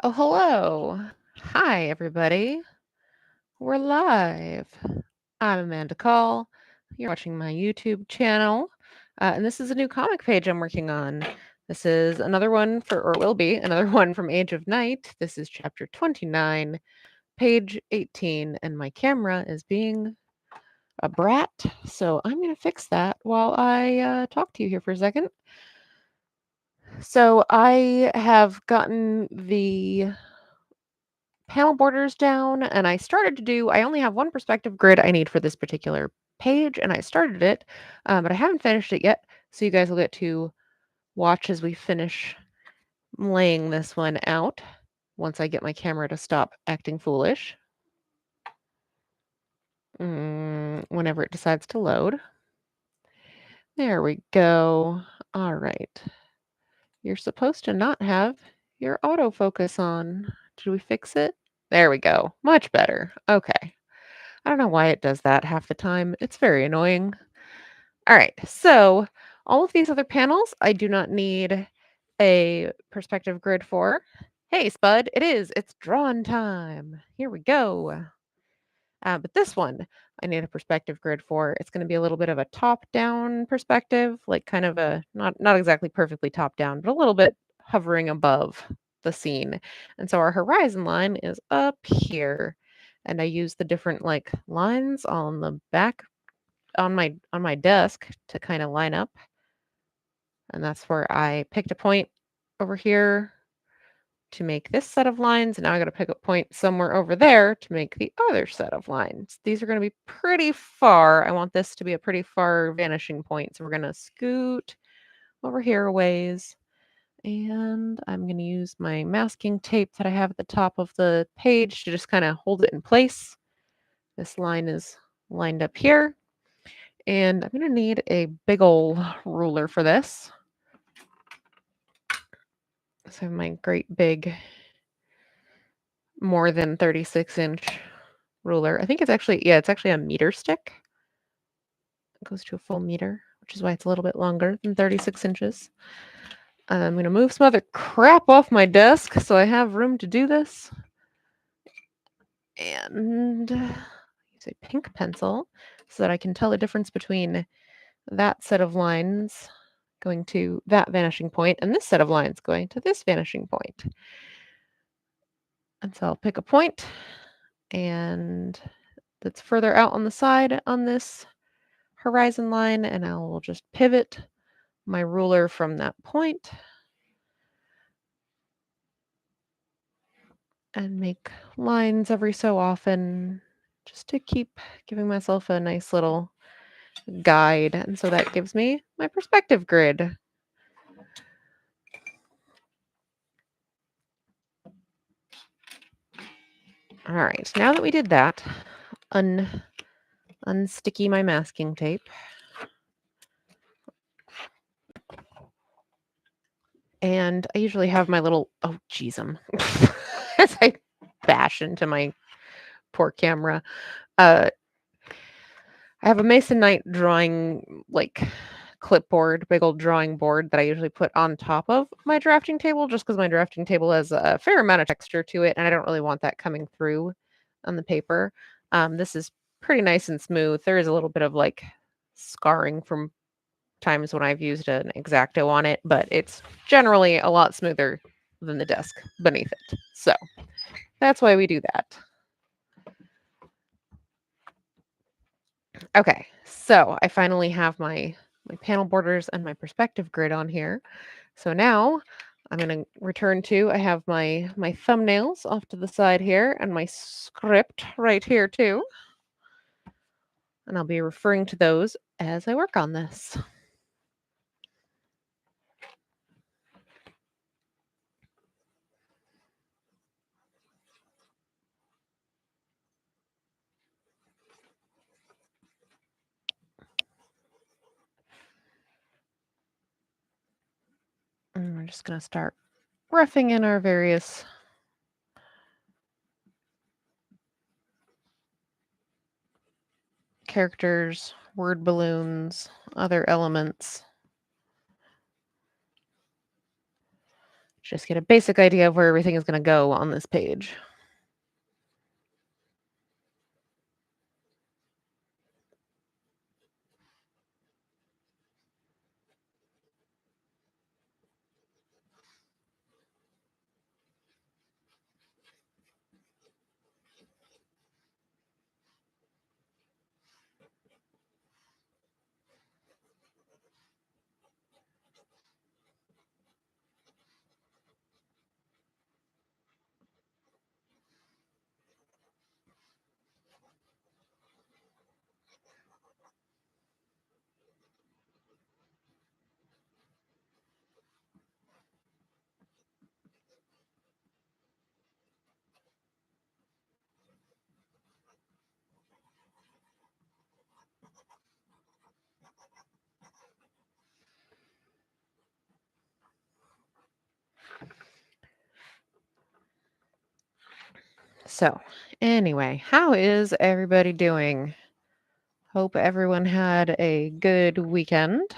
Oh, hello. Hi, everybody. We're live. I'm Amanda Call. You're watching my YouTube channel. And this is a new comic page I'm working on. This is another one or will be another one from Age of Night. This is chapter 29, page 18, and my camera is being a brat. So I'm going to fix that while I talk to you here for a second. So I have gotten the panel borders down, and I only have one perspective grid I need for this particular page, and I started it, but I haven't finished it yet, so you guys will get to watch as we finish laying this one out once I get my camera to stop acting foolish. Whenever it decides to load. There we go. All right. You're supposed to not have your autofocus on. Did we fix it? There we go. Much better. Okay. I don't know why it does that half the time. It's very annoying. All right, so all of these other panels, I do not need a perspective grid for. Hey, Spud, it is. It's drawn time. Here we go. But this one, I need a perspective grid for. It's going to be a little bit of a top-down perspective, like kind of a not exactly perfectly top-down, but a little bit hovering above the scene. And so our horizon line is up here, and I use the different like lines on the back on my desk to kind of line up. And that's where I picked a point over here to make this set of lines. And now I got to pick a point somewhere over there to make the other set of lines. These are going to be pretty far. I want this to be a pretty far vanishing point. So we're going to scoot over here a ways. And I'm going to use my masking tape that I have at the top of the page to just kind of hold it in place. This line is lined up here. And I'm going to need a big old ruler for this. So I have my great big, more than 36-inch ruler. I think it's actually a meter stick. It goes to a full meter, which is why it's a little bit longer than 36 inches. I'm going to move some other crap off my desk so I have room to do this. And use a pink pencil so that I can tell the difference between that set of lines going to that vanishing point and this set of lines going to this vanishing point. And so I'll pick a point and that's further out on the side on this horizon line, and I will just pivot my ruler from that point and make lines every so often just to keep giving myself a nice little guide. And so that gives me my perspective grid. All right, now that we did that, unsticky my masking tape. And I usually have my little, oh, geez, as I bash into my poor camera. I have a Masonite drawing, like, clipboard, big old drawing board that I usually put on top of my drafting table just because my drafting table has a fair amount of texture to it, and I don't really want that coming through on the paper. This is pretty nice and smooth. There is a little bit of, like, scarring from times when I've used an X-Acto on it, but it's generally a lot smoother than the desk beneath it. So that's why we do that. Okay, so I finally have my panel borders and my perspective grid on here. So now I'm going to return to, I have my thumbnails off to the side here and my script right here too. And I'll be referring to those as I work on this. And we're just going to start roughing in our various characters, word balloons, other elements. Just get a basic idea of where everything is going to go on this page. So, anyway, how is everybody doing? Hope everyone had a good weekend.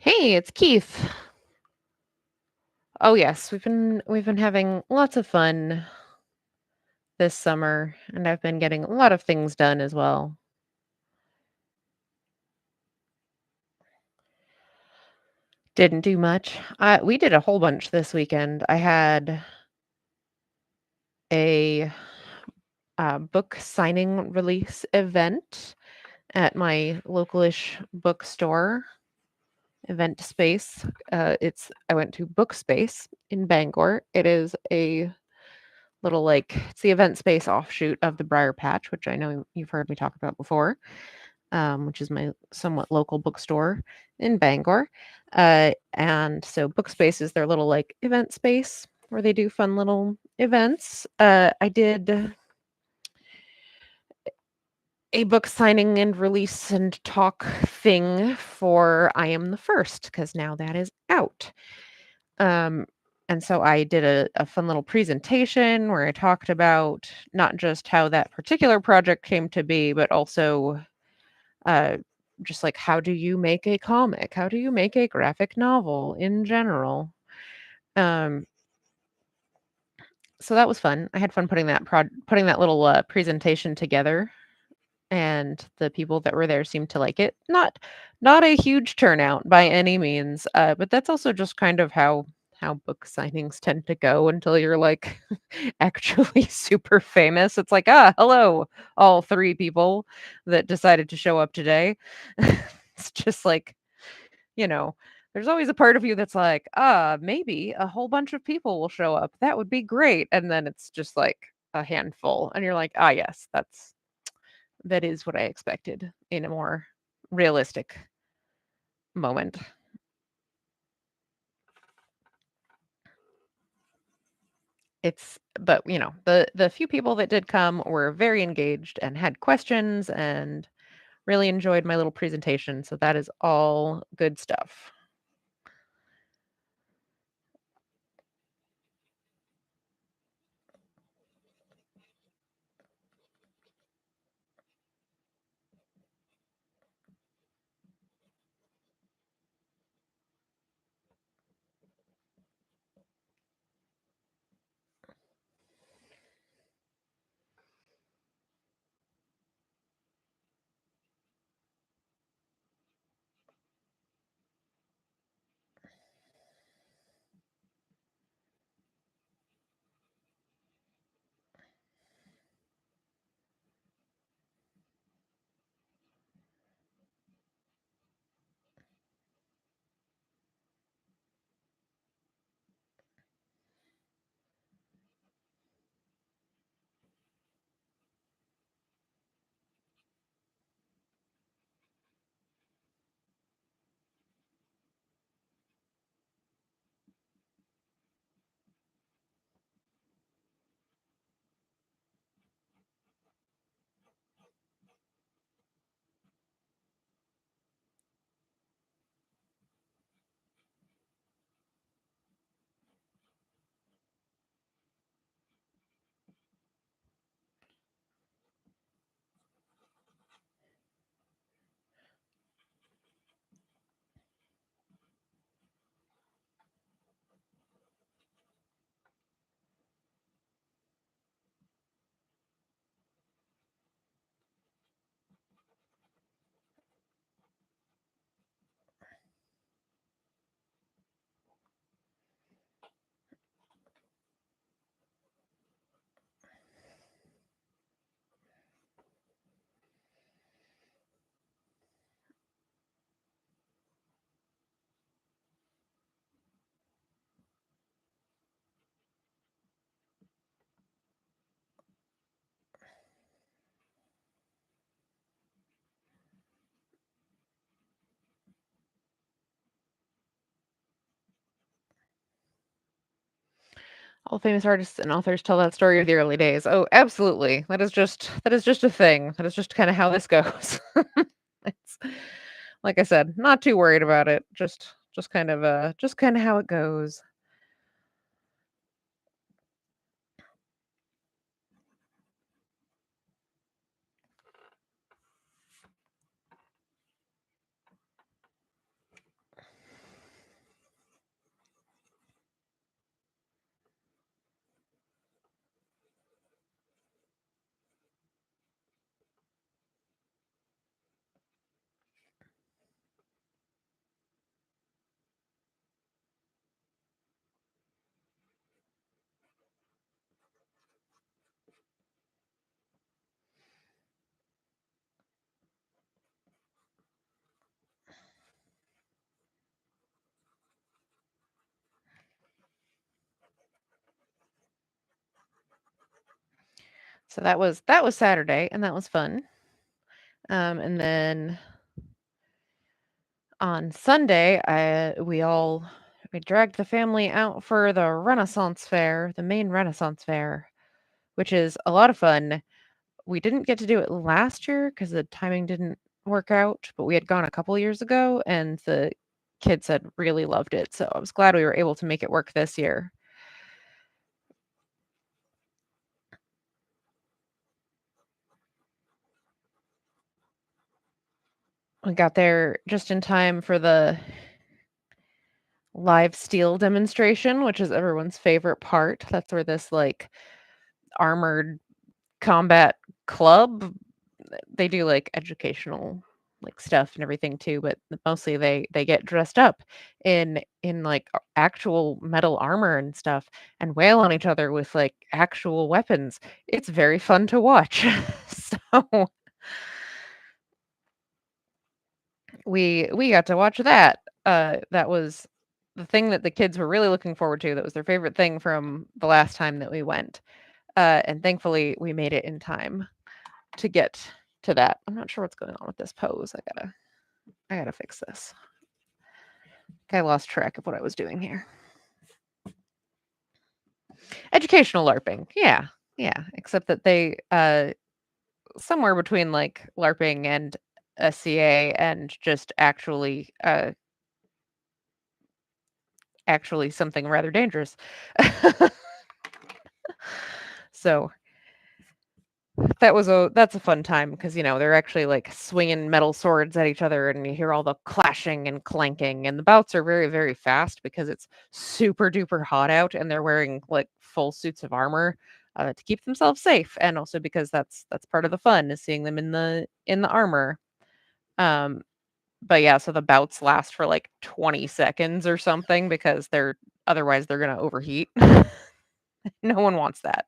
Hey, it's Keith. Oh yes, we've been having lots of fun this summer, and I've been getting a lot of things done as well. Didn't do much. We did a whole bunch this weekend. I had a book signing release event at my localish bookstore event space. I went to Book Space in Bangor. It is a little it's the event space offshoot of the Briar Patch, which I know you've heard me talk about before, which is my somewhat local bookstore in Bangor. And so Book Space is their little event space where they do fun little events. I did a book signing and release and talk thing for I Am the First because now that is out. Um, and so I did a fun little presentation where I talked about not just how that particular project came to be, but also uh, just how do you make a comic? How do you make a graphic novel in general? Um, so that was fun. I had fun putting that little presentation together, and the people that were there seemed to like it. Not a huge turnout by any means, but that's also just kind of how book signings tend to go until you're actually super famous. It's like, hello, all three people that decided to show up today. It's just you know, there's always a part of you that's like, maybe a whole bunch of people will show up. That would be great. And then it's just a handful. And you're like, yes, that is what I expected in a more realistic moment. But the few people that did come were very engaged and had questions and really enjoyed my little presentation. So that is all good stuff. All famous artists and authors tell that story of the early days. Oh, absolutely. That is just a thing. That is just kinda how this goes. It's like I said, not too worried about it. Just kinda how it goes. So that was Saturday, and that was fun. And then on Sunday, we dragged the family out for the Renaissance Fair, the main Renaissance Fair, which is a lot of fun. We didn't get to do it last year because the timing didn't work out, but we had gone a couple years ago, and the kids had really loved it, so I was glad we were able to make it work this year. We got there just in time for the live steel demonstration, which is everyone's favorite part. That's where this, like, armored combat club, they do, like, educational, like, stuff and everything too, but mostly they get dressed up in, like, actual metal armor and stuff and wail on each other with, like, actual weapons. It's very fun to watch. So, we got to watch that. That was the thing that the kids were really looking forward to. That was their favorite thing from the last time that we went. And thankfully, we made it in time to get to that. I'm not sure what's going on with this pose. I gotta fix this. I lost track of what I was doing here. Educational LARPing. Yeah. Yeah. Except that they somewhere between like LARPing and SCA and just actually something rather dangerous. So that's a fun time because, they're actually, like, swinging metal swords at each other, and you hear all the clashing and clanking, and the bouts are very, very fast because it's super duper hot out, and they're wearing, like, full suits of armor, to keep themselves safe, and also because that's part of the fun is seeing them in the armor. Um, but yeah, so the bouts last for, like, 20 seconds or something because they're gonna overheat. No one wants that.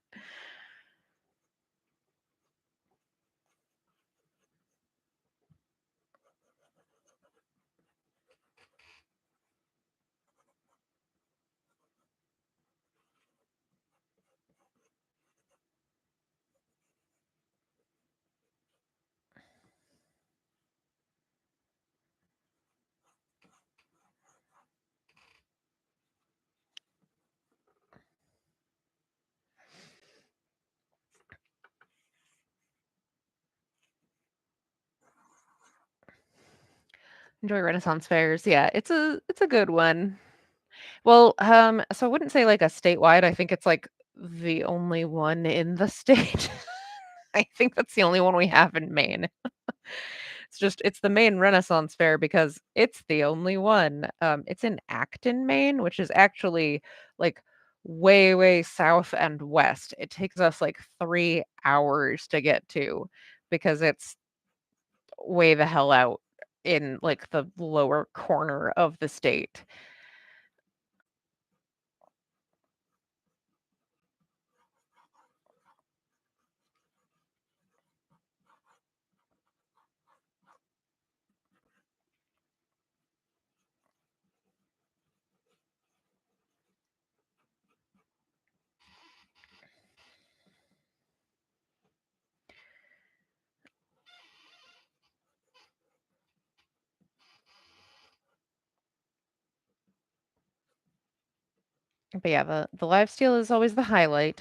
Enjoy Renaissance fairs. Yeah, it's a good one. Well, so I wouldn't say like a statewide. I think it's like the only one in the state. I think that's the only one we have in Maine. It's the Maine Renaissance Fair because it's the only one. It's in Acton, Maine, which is actually like way, way south and west. It takes us like 3 hours to get to because it's way the hell out in like the lower corner of the state. But yeah, the live steal is always the highlight.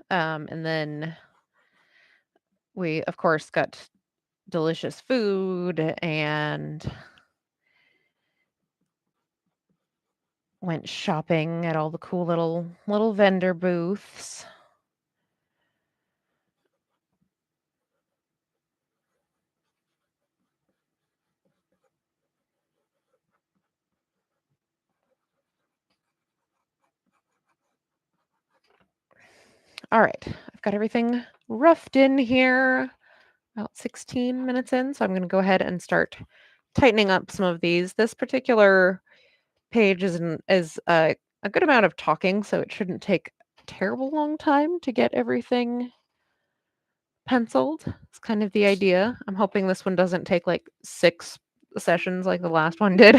And then we, of course, got delicious food and went shopping at all the cool little vendor booths. All right, I've got everything roughed in here, about 16 minutes in, so I'm going to go ahead and start tightening up some of these. This particular page is a good amount of talking, so it shouldn't take a terrible long time to get everything penciled. It's kind of the idea. I'm hoping this one doesn't take like 6 sessions like the last one did.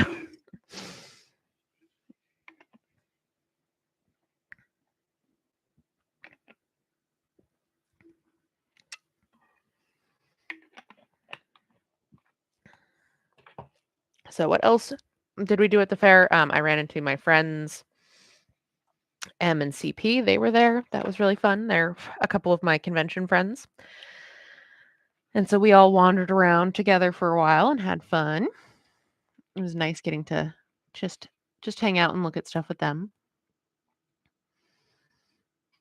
So what else did we do at the fair? I ran into my friends M and CP. They were there. That was really fun. They're a couple of my convention friends. And so we all wandered around together for a while and had fun. It was nice getting to just hang out and look at stuff with them.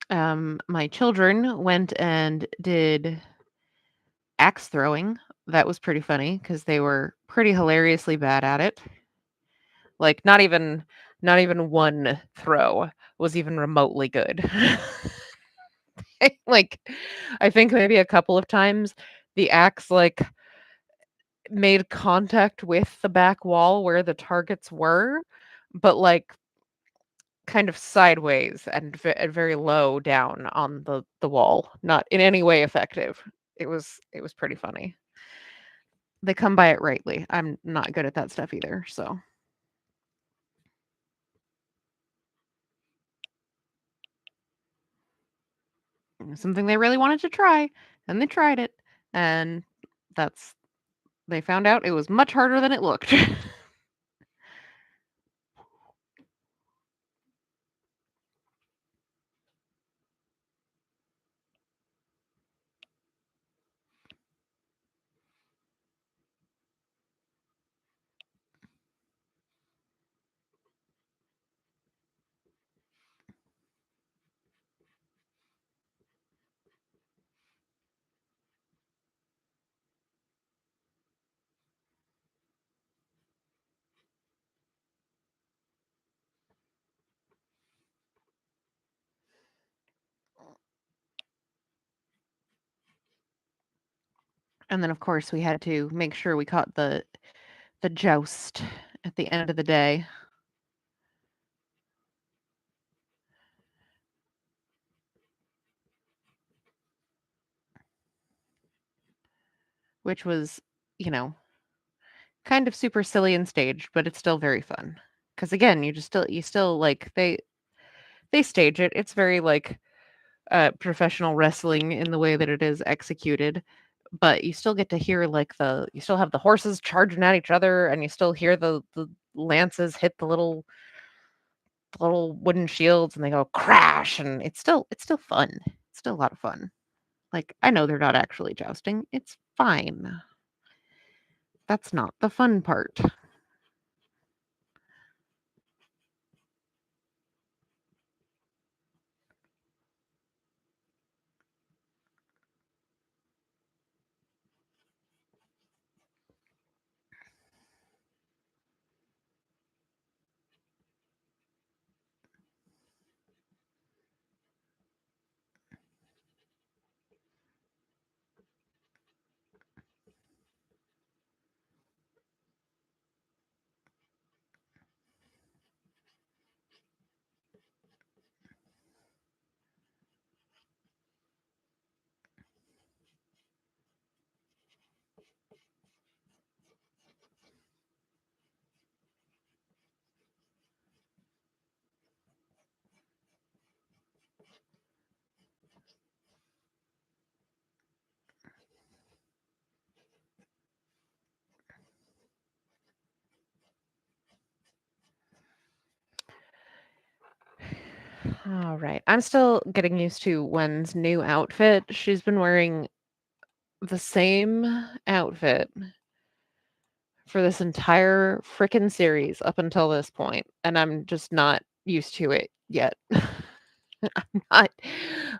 My children went and did axe throwing. That was pretty funny because they were pretty hilariously bad at it. Like not even one throw was even remotely good. Like I think maybe a couple of times the axe like made contact with the back wall where the targets were, but like kind of sideways and very low down on the wall, not in any way effective. It was pretty funny. They come by it rightly. I'm not good at that stuff either, so something they really wanted to try, and they tried it, and that's they found out it was much harder than it looked. And then, of course, we had to make sure we caught the joust at the end of the day, which was, you know, kind of super silly and staged, but it's still very fun. Because again, you still like they stage it. It's very like professional wrestling in the way that it is executed, but you still get to hear like you still have the horses charging at each other, and you still hear the lances hit the little wooden shields, and they go crash, and it's still fun. It's still a lot of fun. Like I know they're not actually jousting. It's fine. That's not the fun part. All right. I'm still getting used to Wen's new outfit. She's been wearing the same outfit for this entire frickin' series up until this point, and I'm just not used to it yet. Not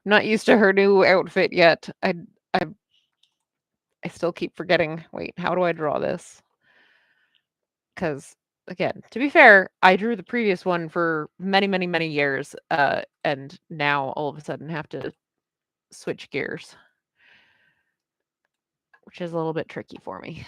not used to her new outfit yet. I I still keep forgetting. Wait, how do I draw this? Because again, to be fair, I drew the previous one for many, many, many years, and now all of a sudden have to switch gears, which is a little bit tricky for me.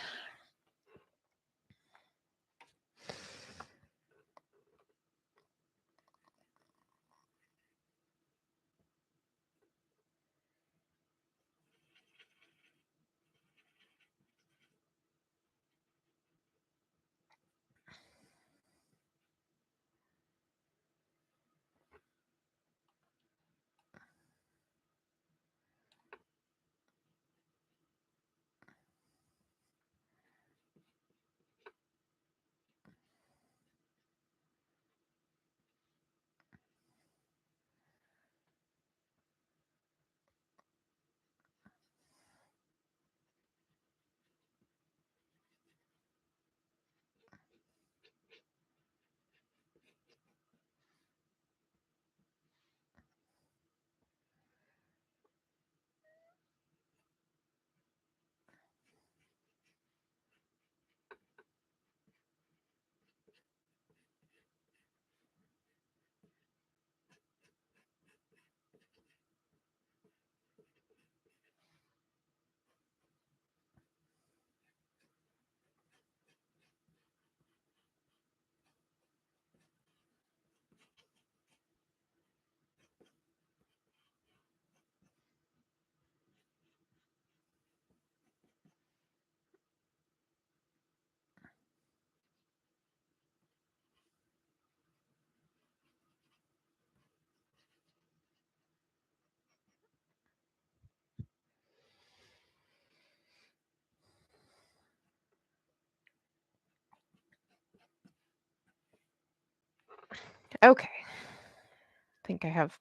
Okay. I think I have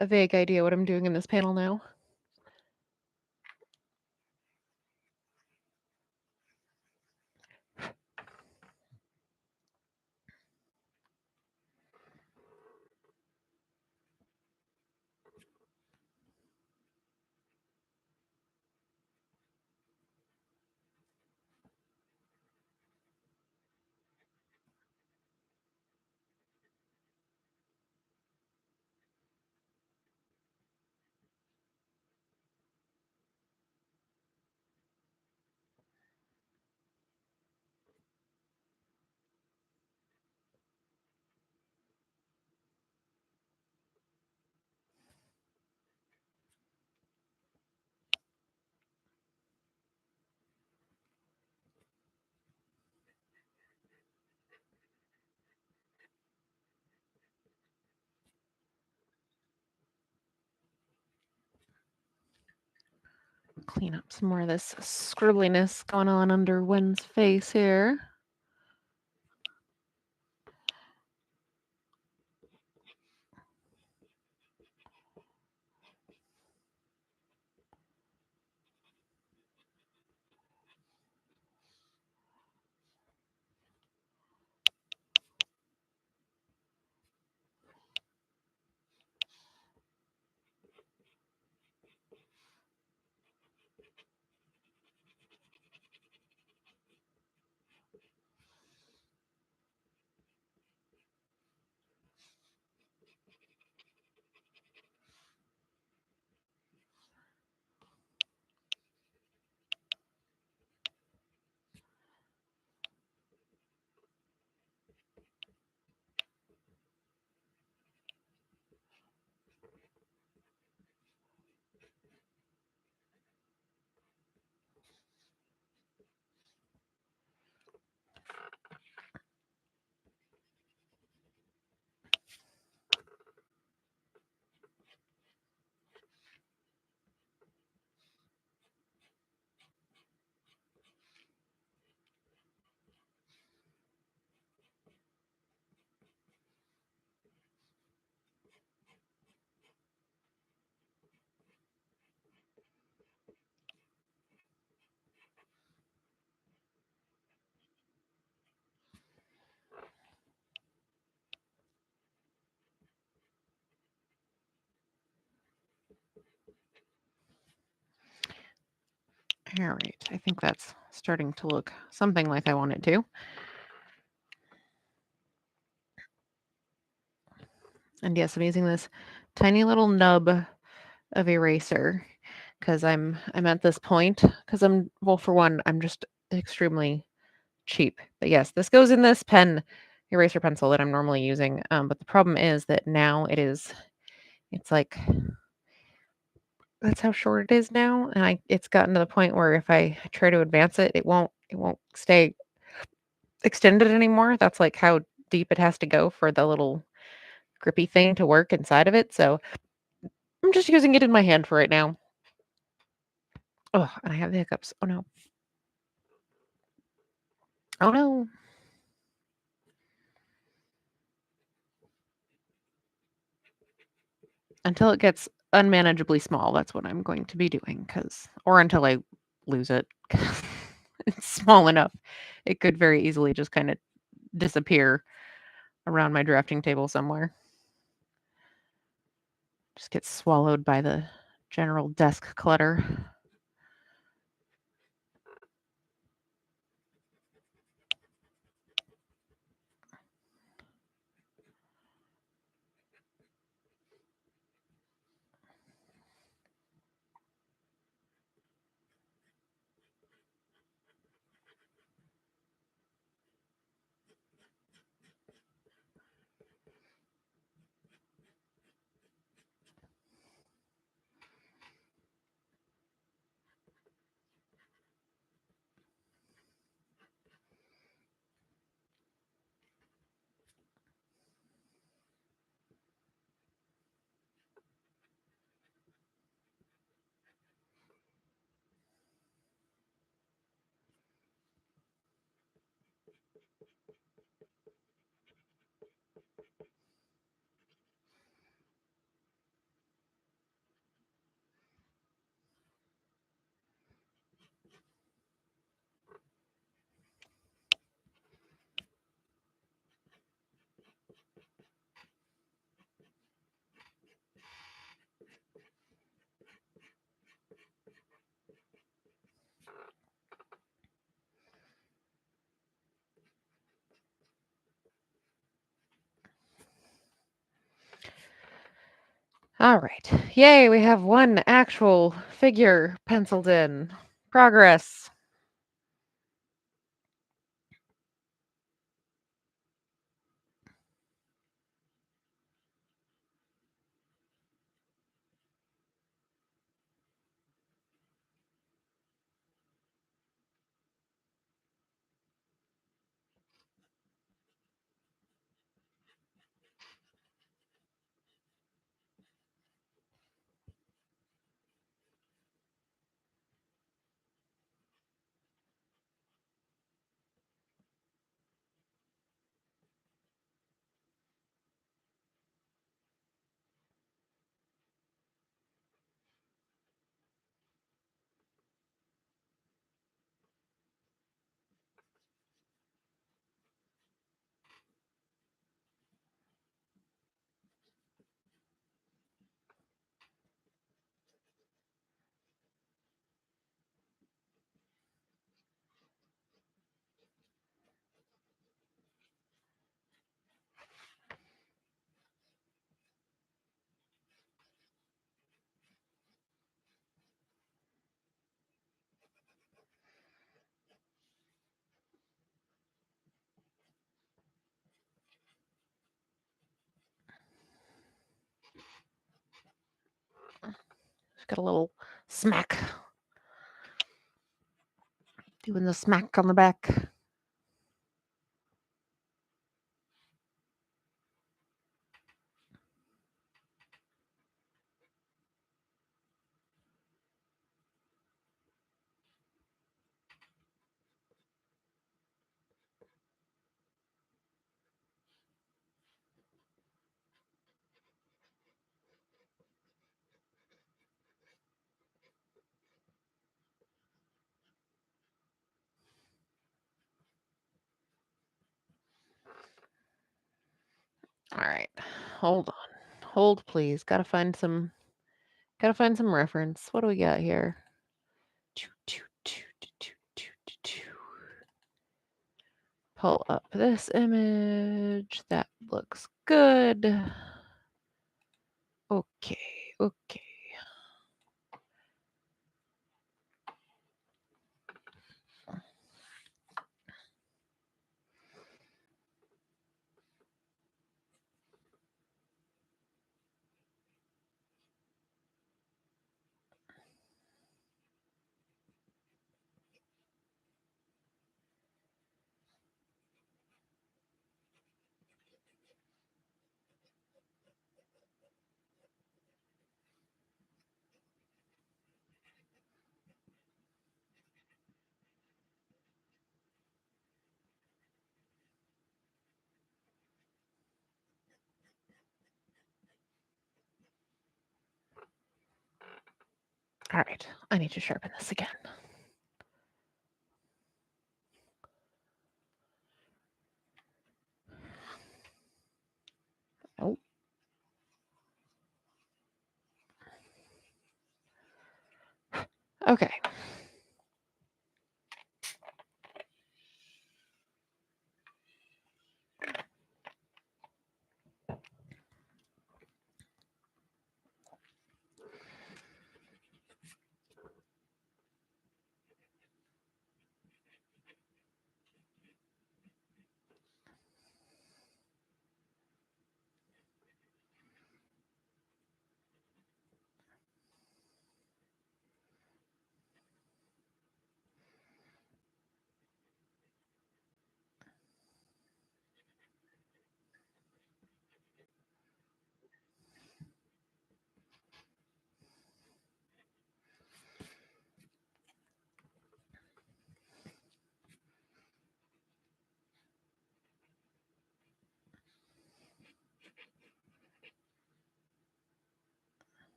a vague idea what I'm doing in this panel now. Clean up some more of this scribbliness going on under Wen's face here. All right, I think that's starting to look something like I want it to. And yes, I'm using this tiny little nub of eraser because I'm at this point because well, for one, I'm just extremely cheap. But yes, this goes in this eraser pencil that I'm normally using. But the problem is that now it's like that's how short it is now, and it's gotten to the point where if I try to advance it, it won't stay extended anymore. That's like how deep it has to go for the little grippy thing to work inside of it. So I'm just using it in my hand for right now. Oh, and I have the hiccups. Oh no. Oh no. Until it gets unmanageably small, that's what I'm going to be doing or until I lose it. It's small enough. It could very easily just kind of disappear around my drafting table somewhere. Just get swallowed by the general desk clutter. All right. Yay, we have one actual figure penciled in. Progress. Just got a little smack. Doing the smack on the back. All right. Hold on. Hold, please. Got to find some Gotta find some reference. What do we got here? Pull up this image. That looks good. Okay, okay. All right, I need to sharpen this again. Oh. Okay.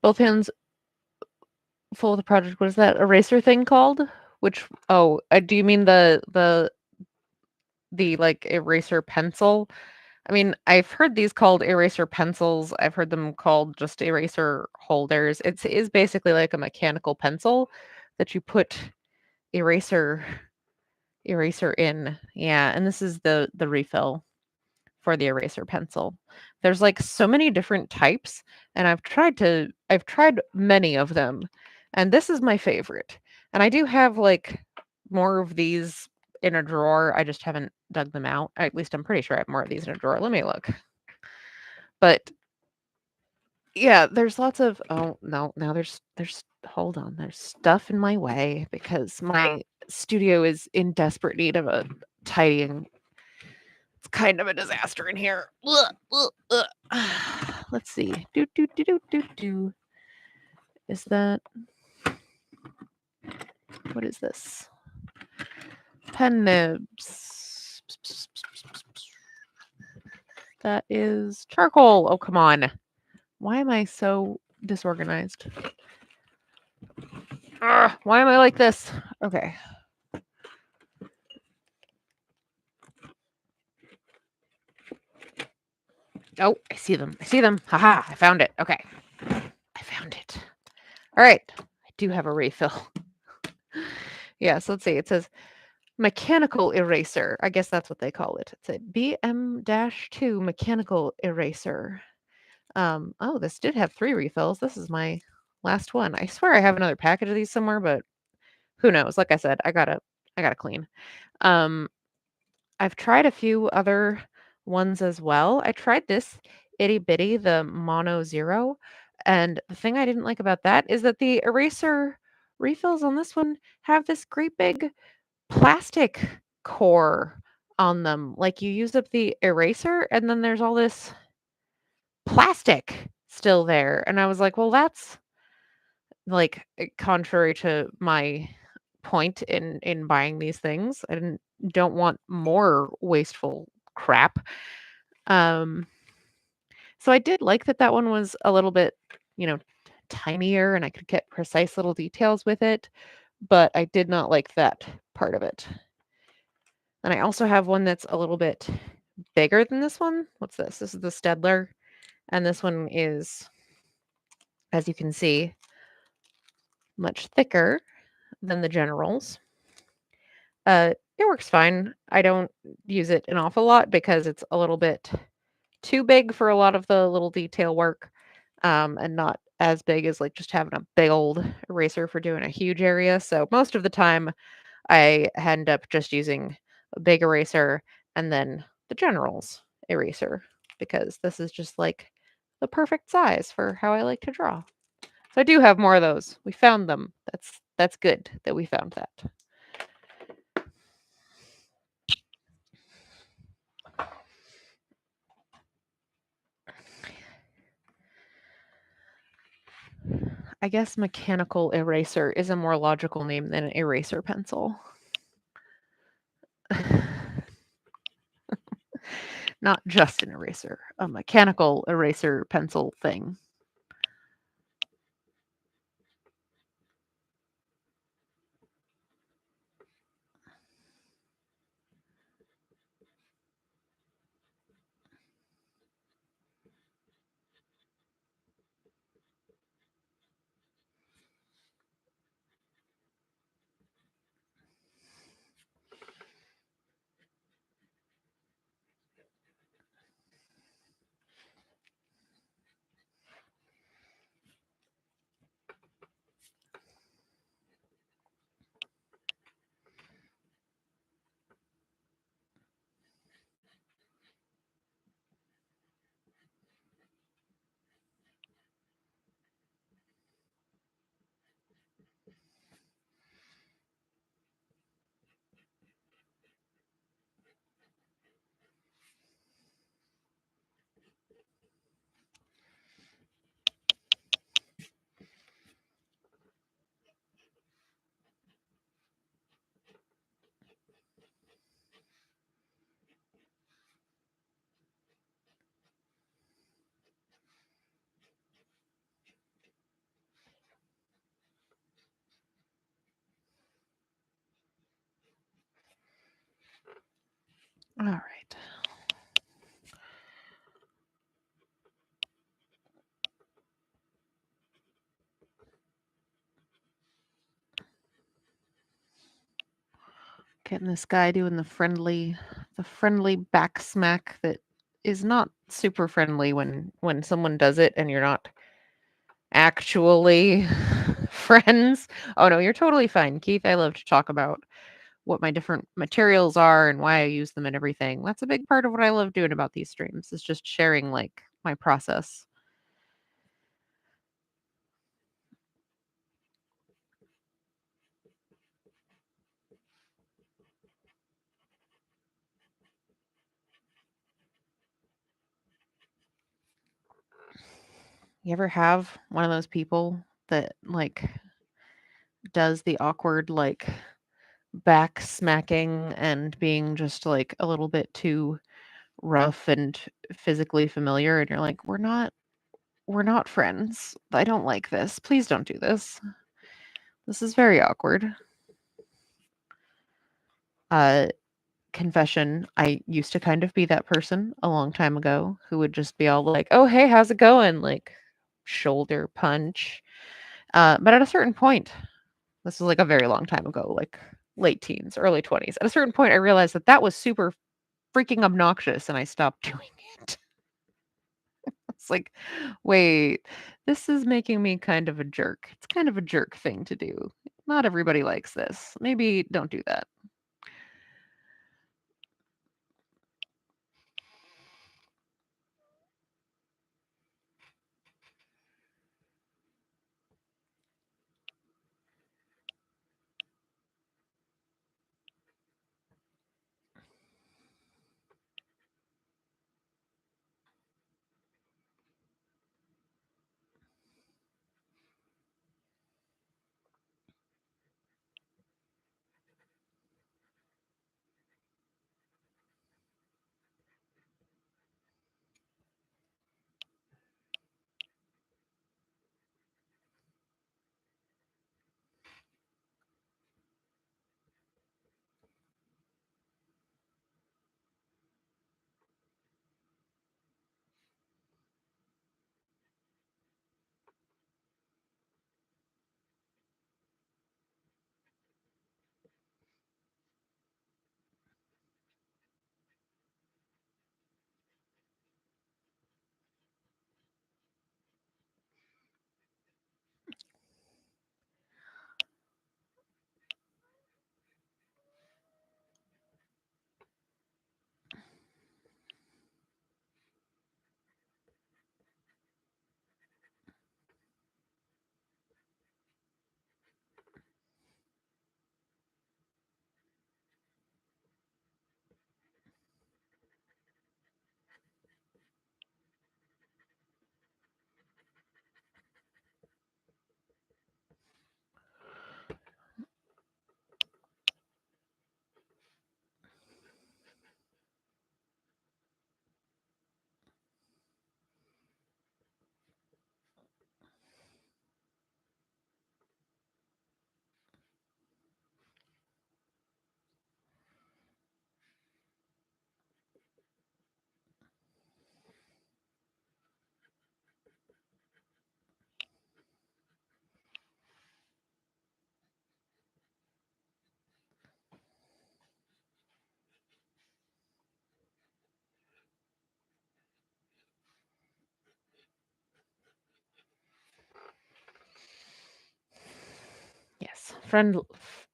Both hands full of the project. What is that eraser thing called? Which do you mean the like eraser pencil? I mean, I've heard these called eraser pencils. I've heard them called just eraser holders. It is basically like a mechanical pencil that you put eraser in. Yeah, and this is the refill for the eraser pencil. There's like so many different types, and I've tried many of them, and this is my favorite. And I do have like more of these in a drawer. I just haven't dug them out. At least I'm pretty sure I have more of these in a drawer. Let me look. But yeah, there's lots of oh no, now there's hold on, there's stuff in my way because my studio is in desperate need of a tidying. It's kind of a disaster in here. Ugh, ugh, ugh. Let's see. Do. Is that what is this? Pen nibs. That is charcoal. Oh, come on. Why am I so disorganized? Ugh, why am I like this? Okay. Oh, I see them. I see them. Haha, I found it. Okay. I found it. All right. I do have a refill. Yeah, so let's see. It says mechanical eraser. I guess that's what they call it. It's a BM-2 mechanical eraser. Oh, this did have 3 refills. This is my last one. I swear I have another package of these somewhere, but who knows? Like I said, I gotta clean. I've tried a few other ones as well. I tried this itty bitty, the Mono Zero, and the thing I didn't like about that is that the eraser refills on this one have this great big plastic core on them. Like you use up the eraser and then there's all this plastic still there. And I was like, well, that's like contrary to my point in buying these things. Don't want more wasteful crap. Um, so I did like that one was a little bit, you know, tinier and I could get precise little details with it, but I did not like that part of it. And I also have one that's a little bit bigger than this one. What's this? This is the Stedler, and this one is, as you can see, much thicker than the Generals. It works fine. I don't use it an awful lot because it's a little bit too big for a lot of the little detail work, and not as big as like just having a big old eraser for doing a huge area. So most of the time, I end up just using a big eraser and then the General's eraser because this is just like the perfect size for how I like to draw. So I do have more of those. We found them. That's good that we found that. I guess mechanical eraser is a more logical name than an eraser pencil. Not just an eraser, a mechanical eraser pencil thing. All right. Getting this guy doing the friendly back smack that is not super friendly when someone does it and you're not actually friends. Oh no, you're totally fine, Keith. I love to talk about what my different materials are and why I use them and everything. That's a big part of what I love doing about these streams is just sharing like my process. You ever have one of those people that like does the awkward like back smacking and being just like a little bit too rough and physically familiar and you're like we're not friends. I don't like this. Please don't do this. This is very awkward. Uh confession, I used to kind of be that person a long time ago who would just be all like, "Oh, hey, how's it going?" like shoulder punch. But at a certain point, this was like a very long time ago, like late teens, early 20s. At a certain point I realized that that was super freaking obnoxious and I stopped doing it. It's like, wait, this is making me kind of a jerk. It's kind of a jerk thing to do. Not everybody likes this. Maybe don't do that.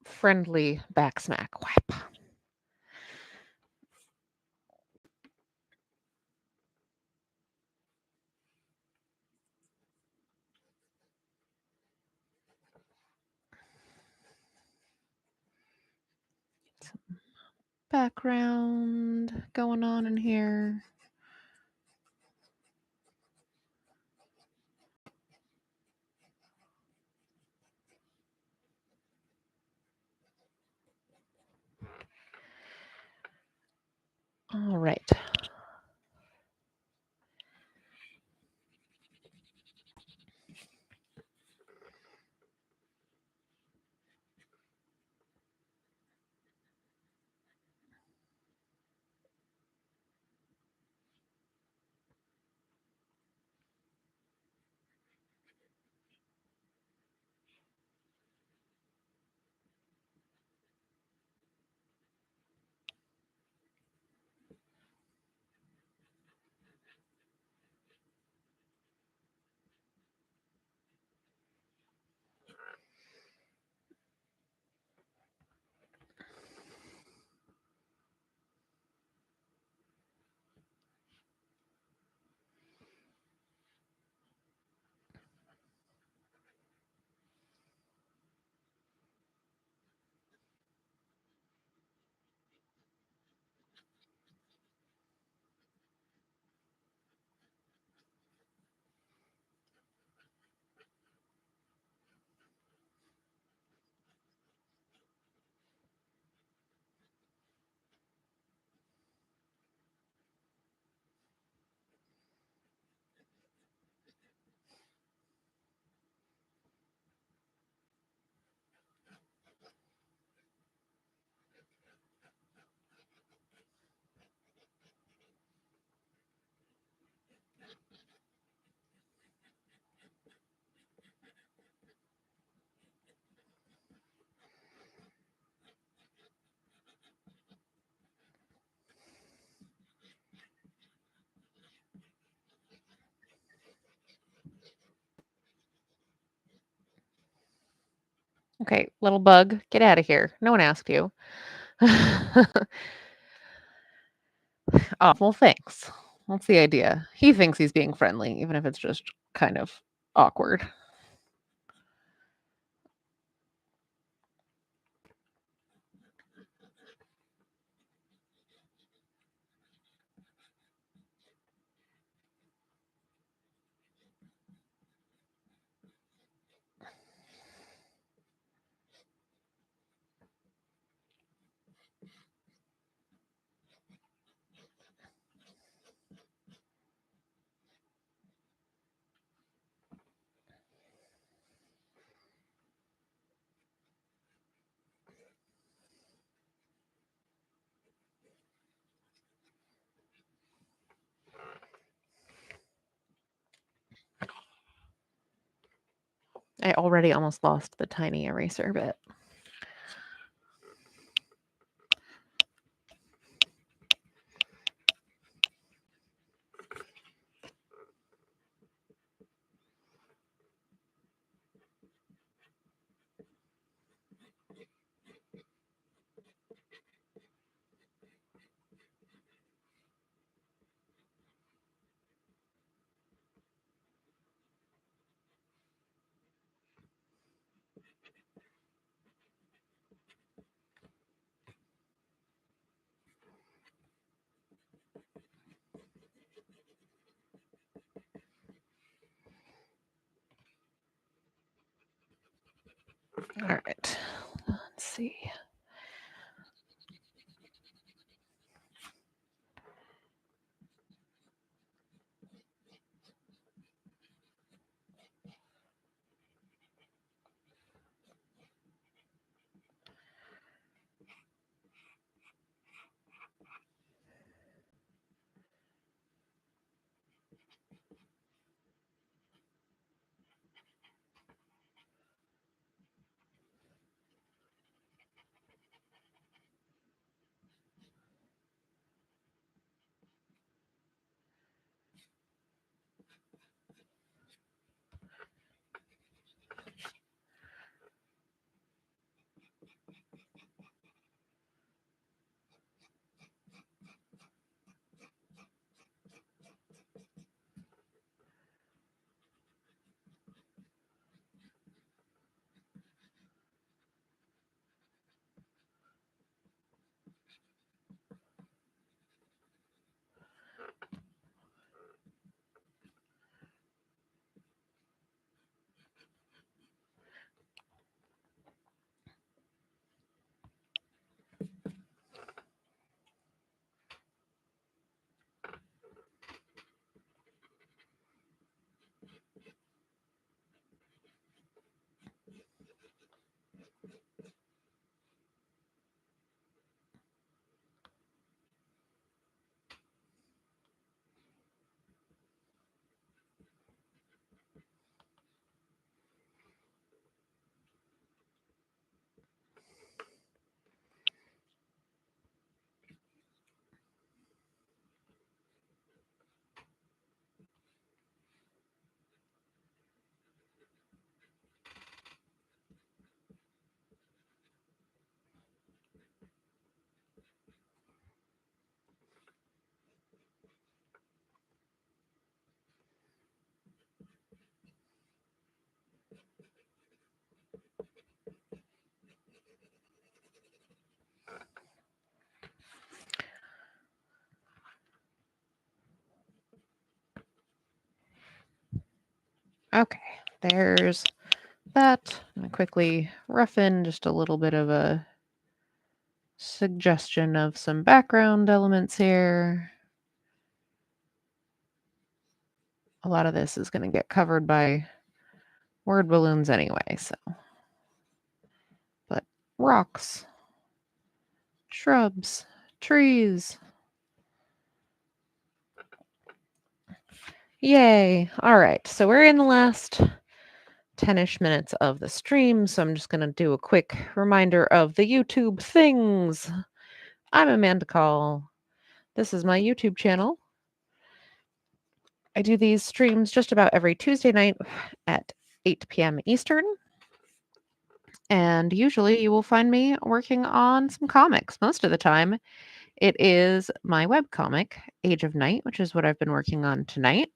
friendly back smack. Whap. Some background going on in here. All right. Okay, little bug, get out of here. No one asked you. Oh, well, thanks. That's the idea. He thinks he's being friendly, even if it's just kind of awkward. I already almost lost the tiny eraser bit. All right, let's see. Okay, there's that. I'm going to quickly rough in just a little bit of a suggestion of some background elements here. A lot of this is going to get covered by word balloons anyway, so. But rocks, shrubs, trees. Yay. All right, so we're in the last 10-ish minutes of the stream, so I'm just going to do a quick reminder of the YouTube things. I'm Amanda Call. This is my YouTube channel. I do these streams just about every Tuesday night at 8 p.m. Eastern. And usually you will find me working on some comics. Most of the time, it is my webcomic, Age of Night, which is what I've been working on tonight.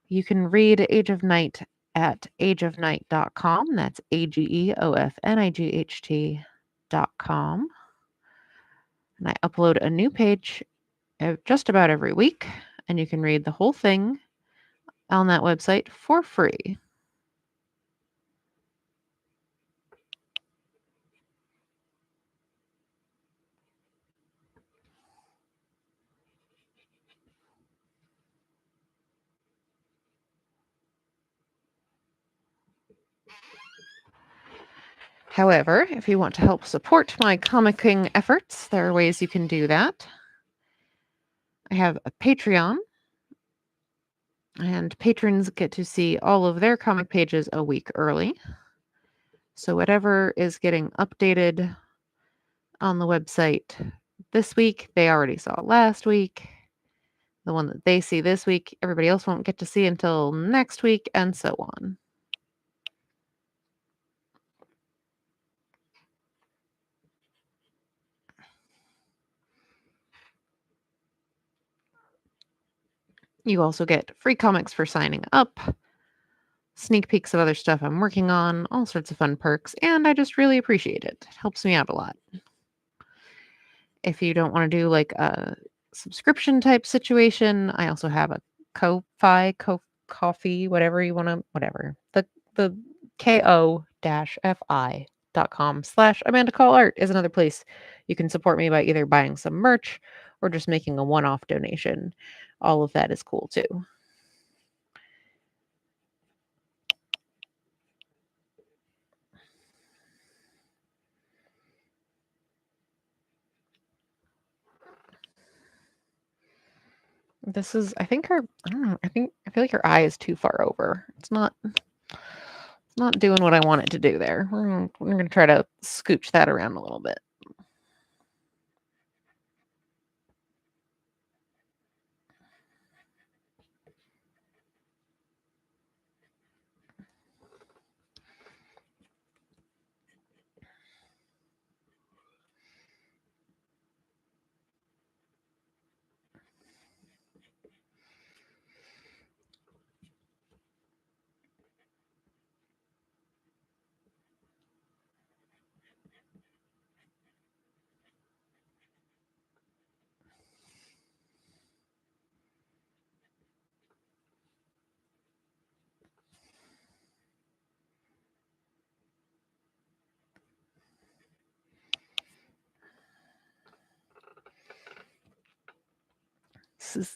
You can read Age of Night at ageofnight.com. That's AGEOFNIGHT.com. And I upload a new page just about every week, and you can read the whole thing on that website for free. However, if you want to help support my comicking efforts, there are ways you can do that. I have a Patreon, and patrons get to see all of their comic pages a week early. So whatever is getting updated on the website this week, they already saw last week. The one that they see this week, everybody else won't get to see until next week, and so on. You also get free comics for signing up, sneak peeks of other stuff I'm working on, all sorts of fun perks, and I just really appreciate it. It helps me out a lot. If you don't want to do like a subscription type situation, I also have a Ko-Fi, Coffee, whatever you want to, whatever. The ko-fi.com/Amanda Call Art is another place you can support me by either buying some merch or just making a one-off donation. All of that is cool too. This is, I think I don't know, I feel like her eye is too far over. It's not doing what I want it to do there. We're gonna try to scooch that around a little bit.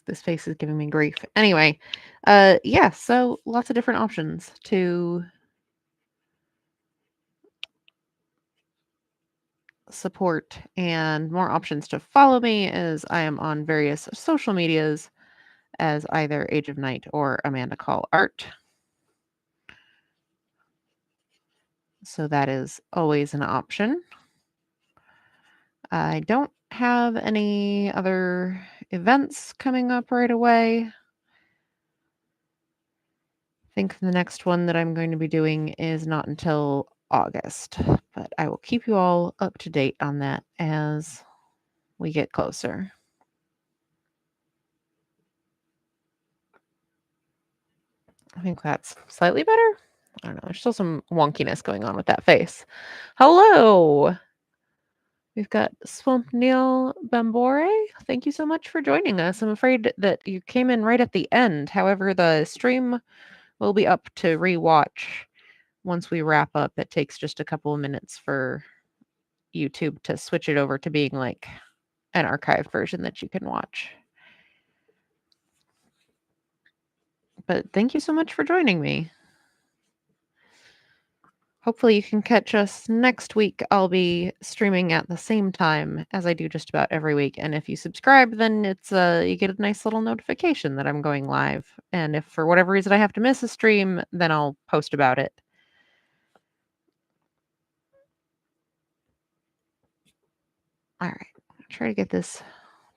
This face is giving me grief. Anyway, yeah, so lots of different options to support and more options to follow me as I am on various social medias as either Age of Night or Amanda Call Art. So that is always an option. I don't have any other events coming up right away. I think the next one that I'm going to be doing is not until August, but I will keep you all up to date on that as we get closer. I think that's slightly better. I don't know. There's still some wonkiness going on with that face. Hello. We've got Swamp Neil Bambore. Thank you so much for joining us. I'm afraid that you came in right at the end. However, the stream will be up to rewatch once we wrap up. It takes just a couple of minutes for YouTube to switch it over to being like an archived version that you can watch. But thank you so much for joining me. Hopefully you can catch us next week. I'll be streaming at the same time as I do just about every week. And if you subscribe, then it's you get a nice little notification that I'm going live. And if for whatever reason I have to miss a stream, then I'll post about it. All right. I'll try to get this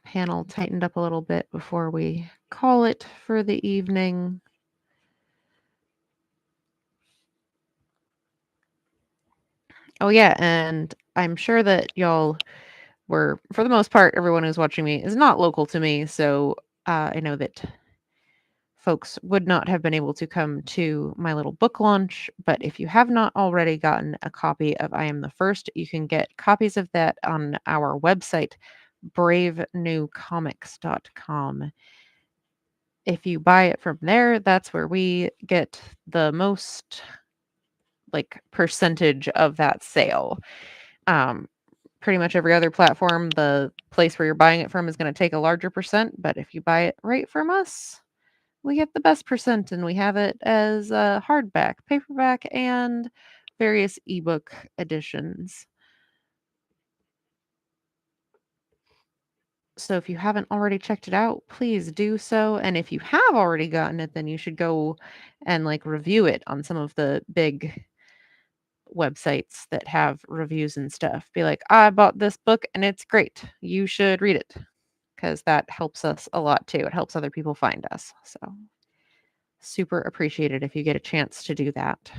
panel tightened up a little bit before we call it for the evening. Oh yeah, and I'm sure that y'all were, for the most part, everyone who's watching me is not local to me, so I know that folks would not have been able to come to my little book launch. But if you have not already gotten a copy of I Am the First, you can get copies of that on our website, bravenewcomics.com. If you buy it from there, that's where we get the most percentage of that sale. Pretty much every other platform, the place where you're buying it from is going to take a larger percent, but if you buy it right from us, we get the best percent, and we have it as a hardback, paperback, and various ebook editions. So if you haven't already checked it out, please do so. And if you have already gotten it, then you should go and review it on some of the big websites that have reviews and stuff. Be like, I bought this book and it's great. You should read it, because that helps us a lot too. It helps other people find us. So super appreciated if you get a chance to do that.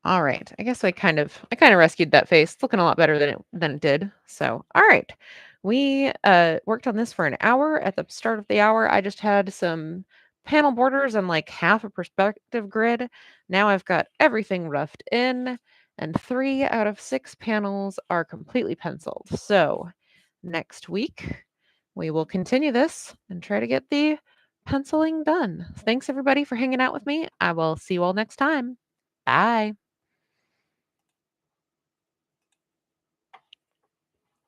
All right. I guess I kind of rescued that face. It's looking a lot better than it did. So, all right. We worked on this for an hour. At the start of the hour, I just had some panel borders and half a perspective grid. Now I've got everything roughed in, and 3 out of 6 panels are completely penciled. So, next week we will continue this and try to get the penciling done. Thanks everybody for hanging out with me. I will see you all next time. Bye.